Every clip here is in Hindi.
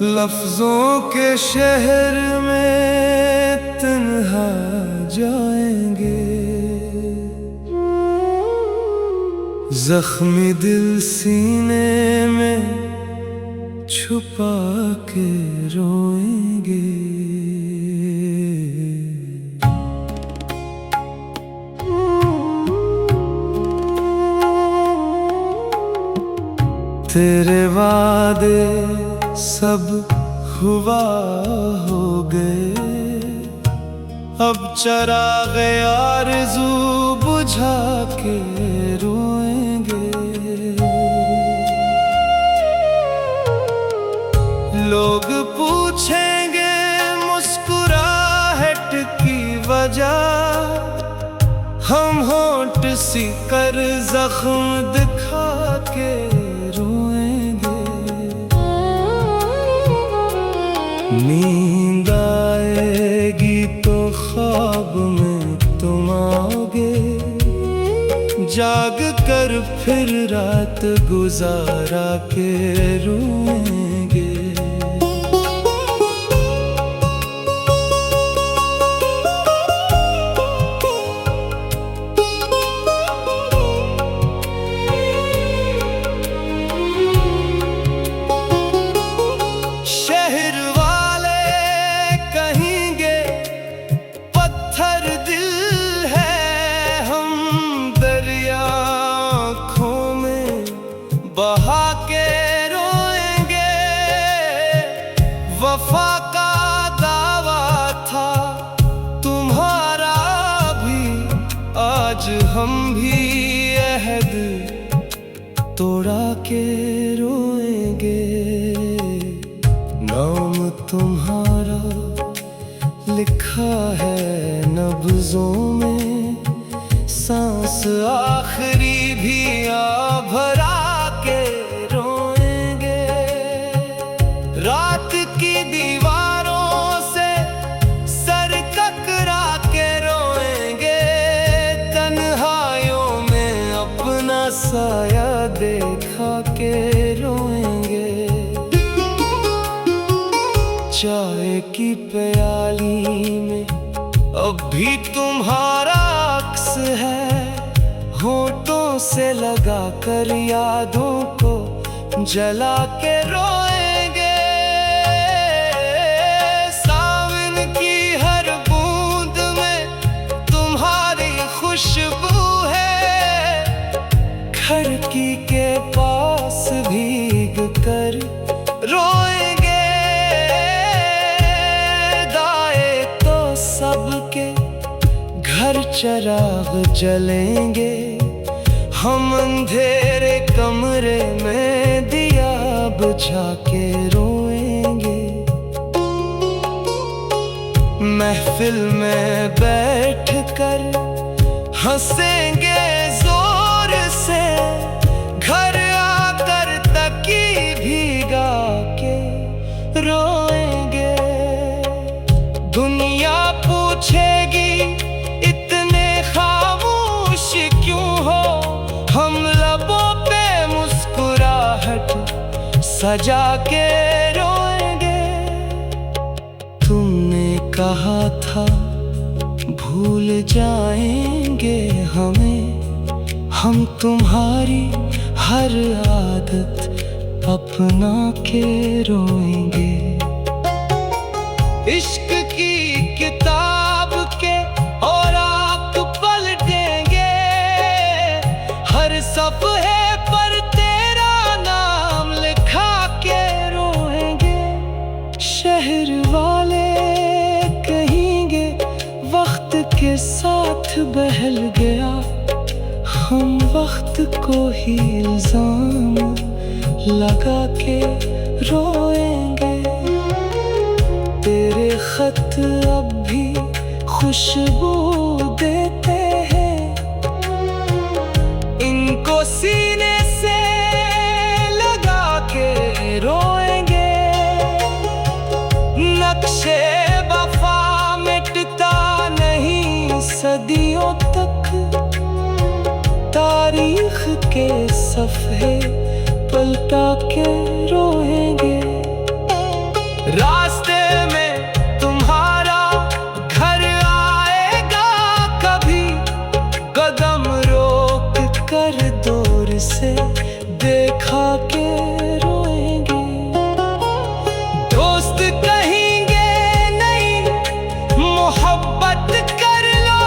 लफ्जों के शहर में तन्हा जाएंगे, जख्मी दिल सीने में छुपा के रोएंगे। तेरे वादे सब हुआ हो गए, अब चराग़े आरज़ू बुझा के रोएंगे। लोग पूछेंगे मुस्कुराहट की वजह, हम होंठ सी कर ज़ख्म दिखा के नींद आएगी तो ख्वाब में तुम आओगे, जाग कर फिर रात गुजारा के रोएंगे। बहा के रोएंगे, वफा का दावा था तुम्हारा भी, आज हम भी अहद तोड़ा के रोएंगे। नाम तुम्हारा लिखा है नब्ज़ों में, सांस आखिरी भी भरा के रोएंगे। रात की दीवारों से सर ककरा के रोएंगे, तन्हाइयों में अपना साया देखा के रोएंगे। चाय की प्याली में अब भी तुम्हारा अक्स है, होठों से लगा कर यादों को जला के रोएंगे। सावन की हर बूंद में तुम्हारी खुशबू है, खिड़की के पास भीग कर रोएंगे। दाए तो सबके घर चिराग जलेंगे, हम अंधेरे कमरे में दिया बुझा के रोएंगे। महफिल में बैठ कर हंसेंगे जोर से, घर आकर तकी भीगा के रोएंगे। दुनिया पूछेगी इतने खामोश क्यों हो, हम लबों पे मुस्कुराहट सजा के रोएंगे। तुमने कहा था भूल जाएंगे हमें, हम तुम्हारी हर आदत अपना के रोएंगे। इश्क की किताब के और आप पलटेंगे, हर सफ़हे पर तेरा नाम लिखा के रोएंगे। शहर वाले कहेंगे वक्त के साथ बहल गया, हम वक्त को ही इल्जाम लगा के रोएंगे। तेरे खत अब भी खुशबू देते हैं, इनको सीने से लगा के रोएंगे। नक्शे वफा मिटता नहीं सदियों तक, तारीख के सफ़े पलटा के रोएंगे। रास्ते में तुम्हारा घर आएगा कभी, कदम रोक कर दूर से देखा के रोएंगे। दोस्त कहेंगे नहीं मोहब्बत कर लो,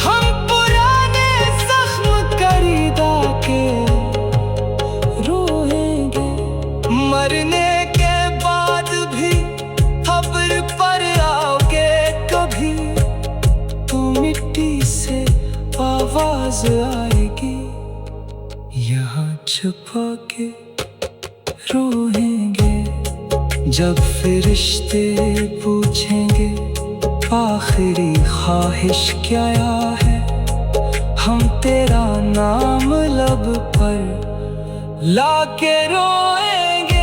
हम पुराने जख्म खरीदा के रोएंगे। मरने आवाज आएगी, यहाँ छुपा के रोएंगे। जब फरिश्ते पूछेंगे आखिरी ख्वाहिश क्या है, हम तेरा नाम लब पर लाके रोएंगे।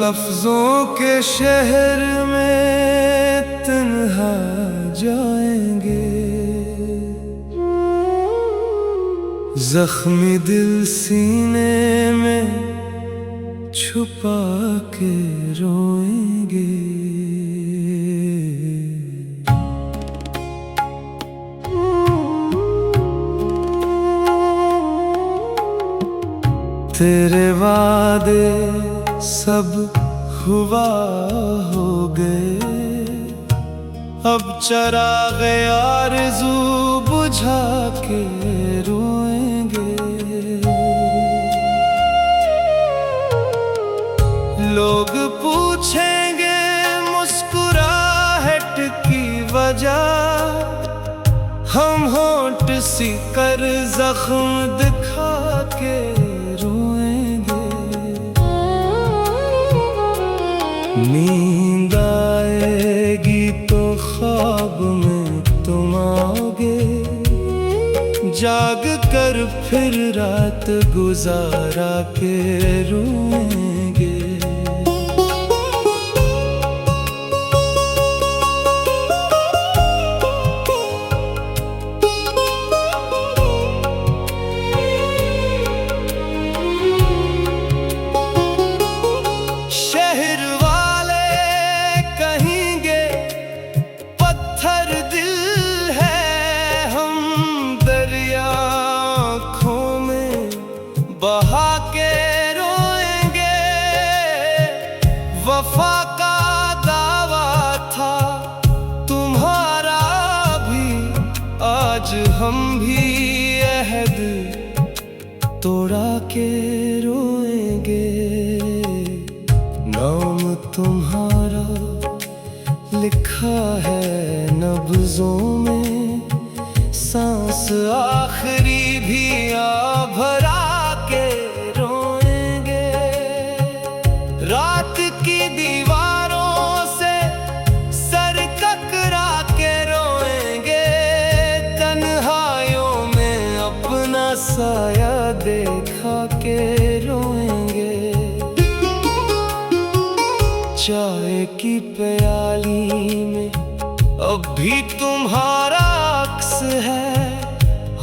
लफ्जों के शहर में तन्हा जाएंगे, जख्मी दिल सीने में छुपा के रोएंगे। तेरे वादे सब हुआ हो गए, अब चराग़े आरज़ू बुझा के रोएंगे। लोग पूछेंगे मुस्कुराहट की वजह, हम होंठ सी कर जख्म दिखा के नींद आएगी तो ख्वाब में तुम आओगे, जाग कर फिर रात गुजारा के रोएंगे। बहा के रोएंगे, वफा का दावा था तुम्हारा भी, आज हम भी अहद तोड़ा के रोएंगे। नाम तुम्हारा लिखा है नब्ज़ों में, सांस आखिरी भी भरा के रोएंगे। रात की दीवारों से सर ककरा के रोएंगे, तन्हाइयों में अपना साया देखा के रोएंगे। चाय की प्याली में अब भी तुम्हारा अक्स है,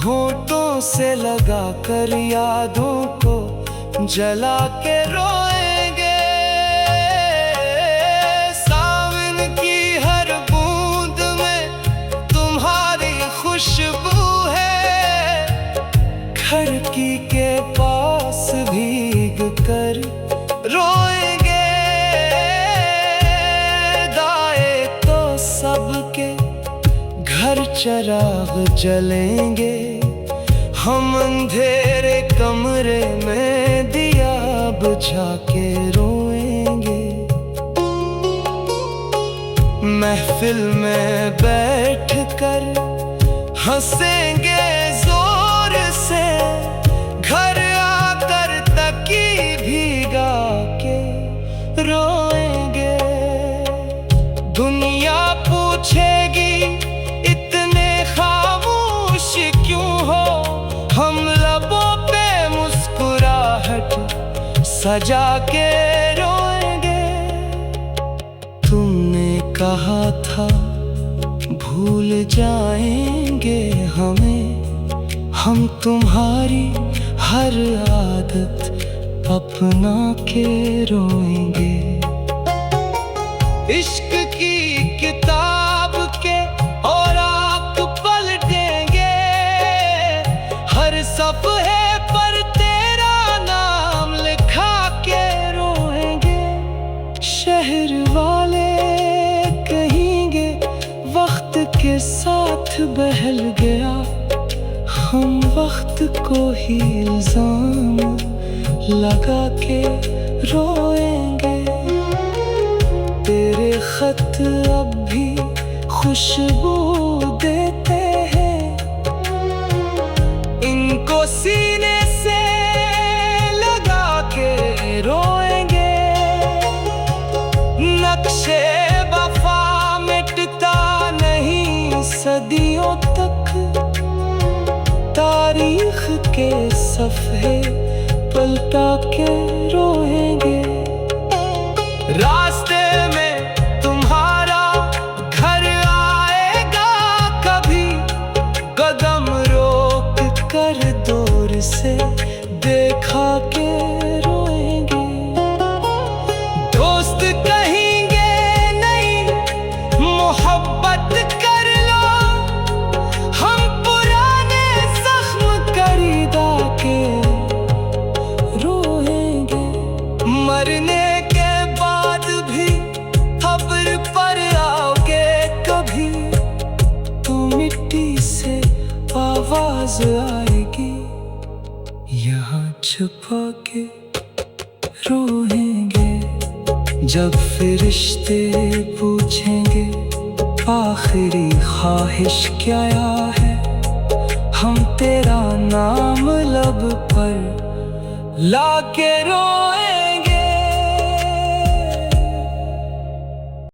होठों से लगा कर यादों को जला के रोएंगे। सावन की हर बूंद में तुम्हारी खुशबू है, खिड़की के पास भीग कर रोएंगे। चिराग जलेंगे, हम अंधेरे कमरे में दिया बुझा के रोएंगे। महफिल में बैठकर हंसेंगे जोर से, घर आकर तकी भीगा के रोएंगे। दुनिया पूछेगी इतने खामोश क्यों हो, हम लबों पे मुस्कुराहट सजा के रोएंगे। तुमने कहा था भूल जाएंगे हमें, हम तुम्हारी हर आदत अपना के रोएंगे। इश्क की किताब के और आप पलटेंगे, हर सफ़हे पर तेरा नाम लिखा के रोएंगे। शहर वाले कहेंगे वक्त के साथ बहल गया, हम वक्त को ही इल्जाम लगा के रोएंगे। तेरे खत अब भी खुशबू देते हैं, इनको सीने से लगा के रोएंगे। नक्शे वफा मिटता नहीं सदियों तक, तारीख के सफ़े पलटा के रोएंगे। रास्ते में तुम्हारा घर आएगा कभी, कदम रोक कर दूर से देखा के रोएंगे। दोस्त कहेंगे नहीं मोहब्बत कर लो, हम पुराने जख्म खरीदा के रोएंगे। मरने के बाद भी खबर पर आओगे कभी, तो मिट्टी से आवाज आएगी, यहाँ छुपा के रोएंगे। जब फरिश्ते पूछेंगे आखिरी ख्वाहिश क्या है, हम तेरा नाम लब पर ला के रोए।